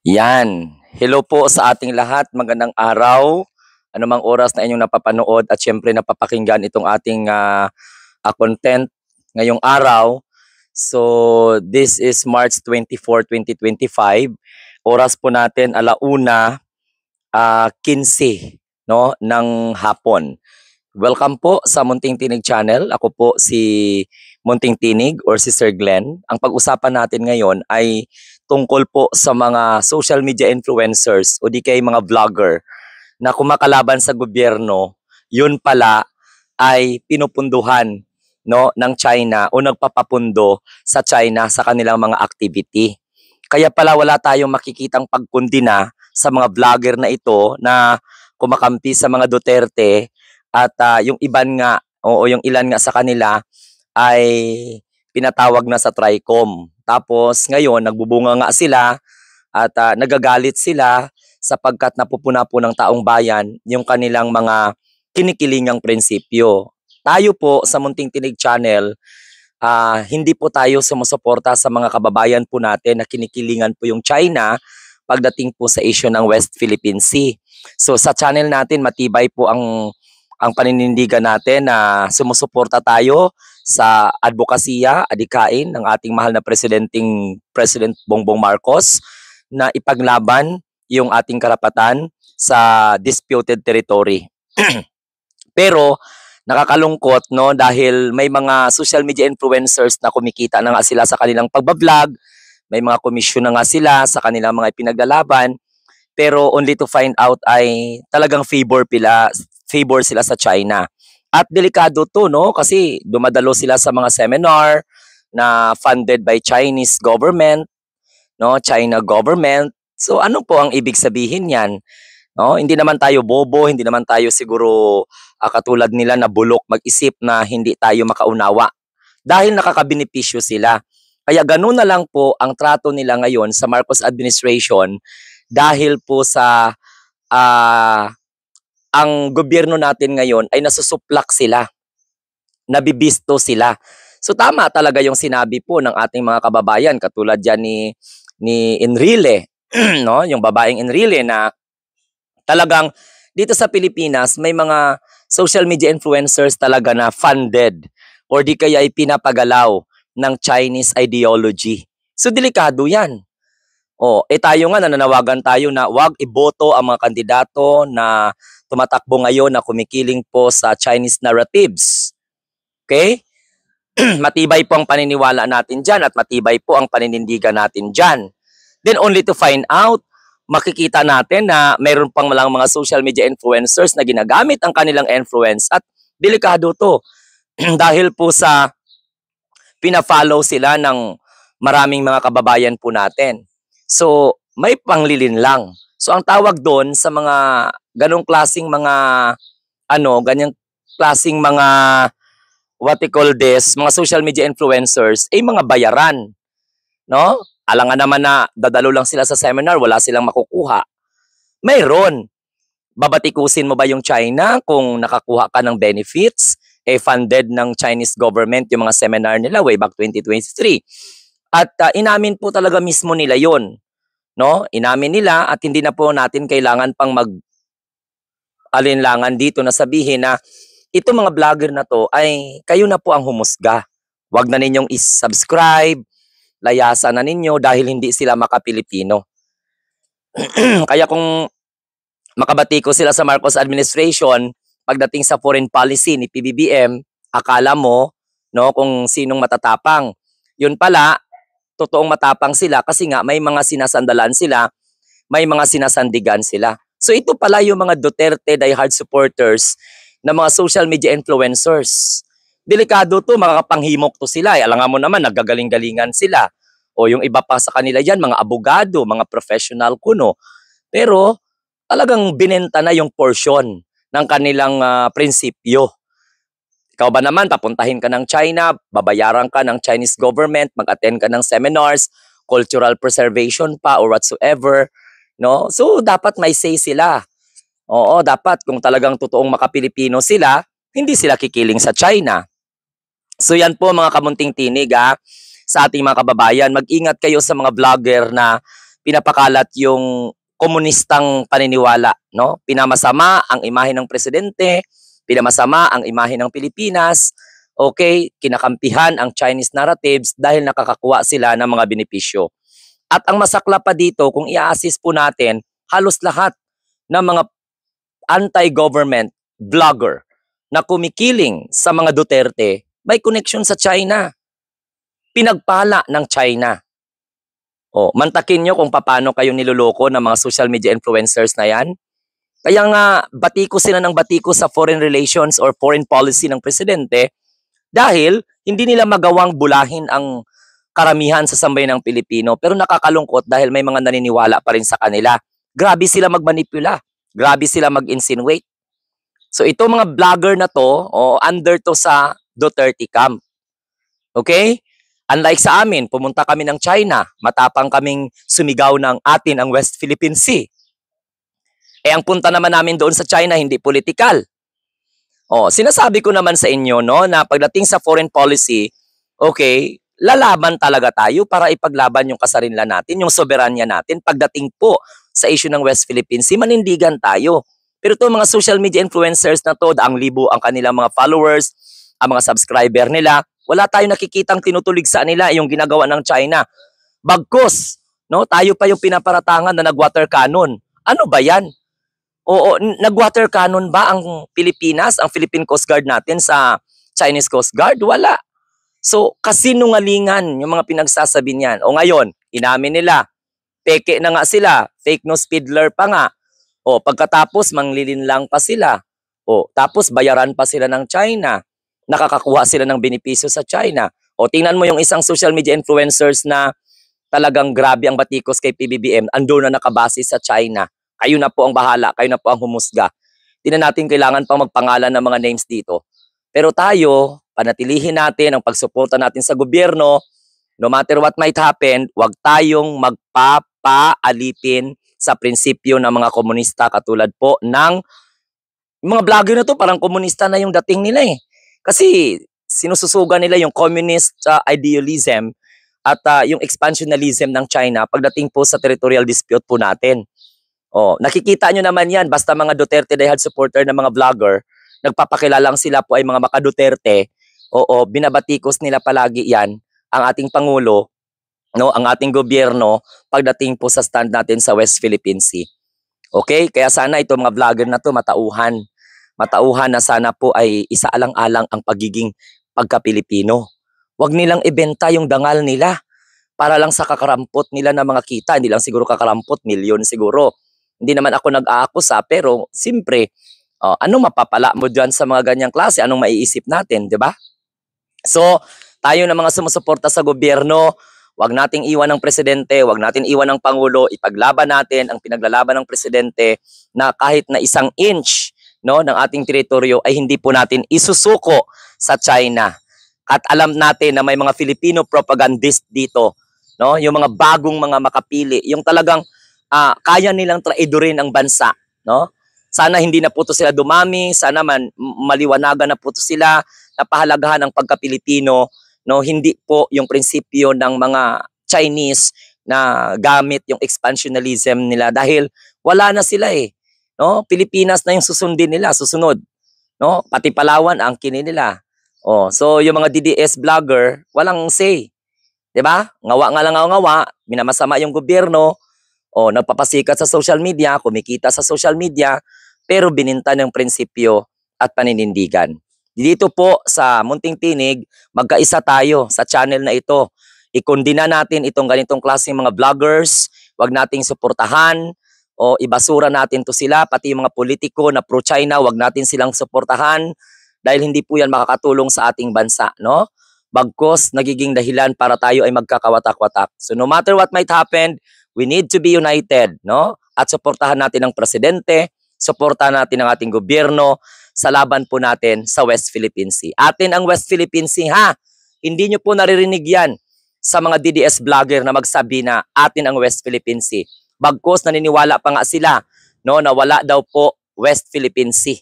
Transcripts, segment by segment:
Yan. Hello po sa ating lahat. Magandang araw. Anumang oras na inyong napapanood at syempre napapakinggan itong ating content ngayong araw. So, this is March 24, 2025. Oras po natin 1:15 no, ng hapon. Welcome po sa Munting Tinig Channel. Ako po si Munting Tinig or si Sir Glenn. Ang pag-usapan natin ngayon ay tungkol po sa mga social media influencers o di kaya mga vlogger na kumakalaban sa gobyerno, yun pala ay pinupunduhan no, ng China o nagpapapundo sa China sa kanilang mga activity. Kaya pala wala tayong makikitang pagkundina sa mga vlogger na ito na kumakampi sa mga Duterte at yung iban nga o yung ilan nga sa kanila ay pinatawag na sa TRICOM. Tapos ngayon nagbubunga nga sila at nagagalit sila sapagkat napupuna po ng taong bayan yung kanilang mga kinikilingang prinsipyo. Tayo po sa Munting Tinig Channel, hindi po tayo sumusuporta sa mga kababayan po natin na kinikilingan po yung China pagdating po sa issue ng West Philippine Sea. So sa channel natin matibay po ang paninindigan natin na sumusuporta tayo sa advokasya, adikain ng ating mahal na President Bongbong Marcos na ipaglaban yung ating karapatan sa disputed territory. Pero nakakalungkot no dahil may mga social media influencers na kumikita na nga sila sa kanilang pagbablog, may mga komisyon na nga sila sa kanilang mga ipinaglalaban, pero only to find out ay talagang favor sila sa China. At delikado to no kasi dumadalo sila sa mga seminar na funded by Chinese government, no, China government. So ano po ang ibig sabihin niyan? No, hindi naman tayo bobo, hindi naman tayo siguro katulad nila na bulok mag-isip na hindi tayo makaunawa dahil nakakabenepisyo sila. Kaya ganoon na lang po ang trato nila ngayon sa Marcos administration dahil po sa ang gobyerno natin ngayon ay nasusuplak sila, nabibisto sila. So tama talaga yung sinabi po ng ating mga kababayan katulad yan ni Enrile, no? Yung babaeng Enrile na talagang dito sa Pilipinas may mga social media influencers talaga na funded or di kaya ay pinapagalaw ng Chinese ideology. So delikado yan. Tayo nga nananawagan tayo na wag iboto ang mga kandidato na tumatakbo ngayon na kumikiling po sa Chinese narratives. Okay? Matibay po ang paniniwala natin dyan at matibay po ang paninindigan natin dyan. Then only to find out, makikita natin na mayroon pang lang mga social media influencers na ginagamit ang kanilang influence at delikado to. Dahil po sa pina-follow sila ng maraming mga kababayan po natin. So, may panglilin lang. So, ang tawag doon sa mga ganong klaseng mga ganyang klaseng mga what we call this, mga social media influencers ay mga bayaran, no? Alangan naman na dadalo lang sila sa seminar, wala silang makukuha. Mayroon. Babatikusin mo ba yung China kung nakakuha ka ng benefits? Funded ng Chinese government yung mga seminar nila way back 2023. At inamin po talaga mismo nila yon, no? Inamin nila at hindi na po natin kailangan pang alinlangan dito na sabihin na itong mga vlogger na to ay kayo na po ang humusga. Huwag na ninyong i-subscribe, layasan na ninyo dahil hindi sila maka-Pilipino. Kaya kung makabati ko sila sa Marcos administration, pagdating sa foreign policy ni PBBM, akala mo no kung sinong matatapang. Yun pala, totoong matapang sila kasi nga may mga sinasandalan sila, may mga sinasandigan sila. So ito pala yung mga Duterte diehard supporters na mga social media influencers. Delikado to, makapanghimok to sila. Alangan mo naman, naggagaling-galingan sila. O yung iba pa sa kanila yan, mga abogado, mga professional kuno. Pero talagang binenta na yung portion ng kanilang prinsipyo. Ikaw ba naman, papuntahin ka ng China, babayaran ka ng Chinese government, mag-attend ka ng seminars, cultural preservation pa or whatsoever, no? So dapat may say sila. Oo, dapat kung talagang totoong maka-Pilipino sila, hindi sila kikiling sa China. So yan po mga kamunting tinig sa ating mga kababayan. Mag-ingat kayo sa mga vlogger na pinapakalat yung komunistang paniniwala, no? Pinamasama ang imahe ng presidente, pinamasama ang imahe ng Pilipinas, okay? Kinakampihan ang Chinese narratives dahil nakakakuha sila ng mga benepisyo. At ang masakla pa dito, kung i-assist po natin, halos lahat ng mga anti-government vlogger na kumikiling sa mga Duterte, may connection sa China. Pinagpala ng China. O, mantakin nyo kung paano kayo niloloko ng mga social media influencers na yan. Kaya nga, batiko sila ng batiko sa foreign relations or foreign policy ng presidente dahil hindi nila magawang bulahin ang karamihan sa sambayan ng Pilipino. Pero nakakalungkot dahil may mga naniniwala pa rin sa kanila. Grabe sila magmanipula. Grabe sila mag-insinuate. So ito mga vlogger na to, under to sa Duterte camp. Okay? Unlike sa amin, pumunta kami ng China, matapang kaming sumigaw ng atin ang West Philippine Sea. Ang punta naman namin doon sa China, hindi political. Sinasabi ko naman sa inyo, no, na pagdating sa foreign policy, okay, lalaban talaga tayo para ipaglaban yung kasarinlan natin, yung soberanya natin. Pagdating po sa issue ng West Philippine Sea, manindigan tayo. Pero ito mga social media influencers na to, ang libo ang kanilang mga followers, ang mga subscriber nila, wala tayong nakikitang tinutulig sa nila yung ginagawa ng China. Bagkus, no? Tayo pa yung pinaparatangan na nag-water cannon. Ano ba yan? Nag-water cannon ba ang Pilipinas, ang Philippine Coast Guard natin sa Chinese Coast Guard? Wala. So, kasinungalingan yung mga pinagsasabi niyan. Ngayon, inamin nila, peke na nga sila, fake news peddler pa nga. Pagkatapos, manglilinlang pa sila. Tapos, bayaran pa sila ng China. Nakakakuha sila ng benepisyo sa China. Tingnan mo yung isang social media influencers na talagang grabe ang batikos kay PBBM, ando na nakabase sa China. Kayo na po ang bahala, kayo na po ang humusga. Hindi na natin kailangan pang magpangalan ng mga names dito. Pero tayo, panatilihin natin ang pagsuporta natin sa gobyerno. No matter what might happen, huwag tayong magpapaalipin sa prinsipyo ng mga komunista katulad po ng mga vlogger na to, parang komunista na yung dating nila eh. Kasi sinususugan nila yung communist idealism at yung expansionism ng China pagdating po sa territorial dispute po natin. Nakikita nyo naman yan, basta mga Duterte diehard supporter ng mga vlogger, nagpapakilalang sila po ay mga maka-Duterte, binabatikos nila palagi yan, ang ating Pangulo, no, ang ating gobyerno, pagdating po sa stand natin sa West Philippine Sea. Okay? Kaya sana ito mga vlogger na to matauhan na sana po ay isaalang-alang ang pagiging pagka-Pilipino. Huwag nilang ibenta yung dangal nila para lang sa kakarampot nila na mga kita. Hindi lang siguro kakarampot, milyon siguro. Hindi naman ako nag-aakusa, pero siyempre, anong mapapala mo dyan sa mga ganyang klase? Anong maiisip natin, di ba? So, tayo na mga sumusuporta sa gobyerno, huwag nating iwan ng presidente, huwag natin iwan ng Pangulo, ipaglaban natin ang pinaglalaban ng presidente na kahit na 1 inch, no, ng ating teritoryo ay hindi po natin isusuko sa China. At alam natin na may mga Filipino propagandist dito, no, yung mga bagong mga makapili, yung talagang kaya nilang traidorin ang bansa, no? Sana hindi na po to sila dumami, sana maliwanagan na po to sila, napahalagahan ang pagka-Pilipino, no, hindi po yung prinsipyo ng mga Chinese na gamit yung expansionism nila dahil wala na sila eh. No? Pilipinas na yung susundin nila, susunod. No? Pati Palawan ang kini nila. So yung mga DDS vlogger, walang say. 'Di ba? Ngawa nga lang ngawa, minamasama yung gobyerno, nagpapasikat sa social media, kumikita sa social media, pero bininta ng prinsipyo at paninindigan. Dito po sa Munting Tinig, magkaisa tayo sa channel na ito. Ikondina natin itong ganitong klaseng mga vloggers, wag nating suportahan, ibasura natin to sila, pati yung mga politiko na pro-China, wag natin silang suportahan dahil hindi po yan makakatulong sa ating bansa, no? Bagkus nagiging dahilan para tayo ay magkakawatak-watak. So no matter what might happen, we need to be united, no? At suportahan natin ang presidente, suportahan natin ang ating gobyerno sa laban po natin sa West Philippine Sea. Atin ang West Philippine Sea, ha? Hindi nyo po naririnig yan sa mga DDS vlogger na magsabi na atin ang West Philippine Sea. Bagkus naniniwala pa nga sila, no, na wala daw po West Philippine Sea.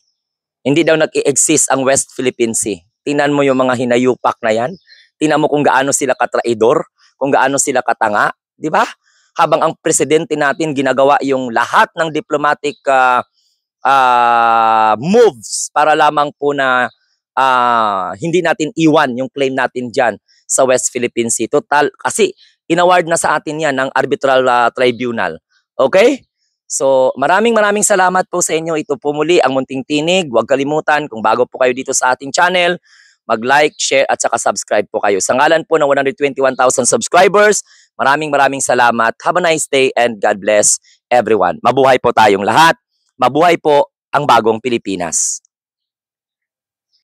Hindi daw nag-i-exist ang West Philippine Sea. Tingnan mo yung mga hinayupak na yan. Tingnan mo kung gaano sila katraidor, kung gaano sila katanga, di ba? habang ang presidente natin ginagawa yung lahat ng diplomatic moves para lamang po na hindi natin iwan yung claim natin dyan sa West Philippine Sea. Total, kasi inaward na sa atin yan ng Arbitral Tribunal. Okay? So, maraming salamat po sa inyo. Ito po muli ang Munting Tinig. Huwag kalimutan, kung bago po kayo dito sa ating channel, mag-like, share, at saka subscribe po kayo. Sa ngalan po ng 121,000 subscribers, maraming salamat. Have a nice day and God bless everyone. Mabuhay po tayong lahat. Mabuhay po ang bagong Pilipinas.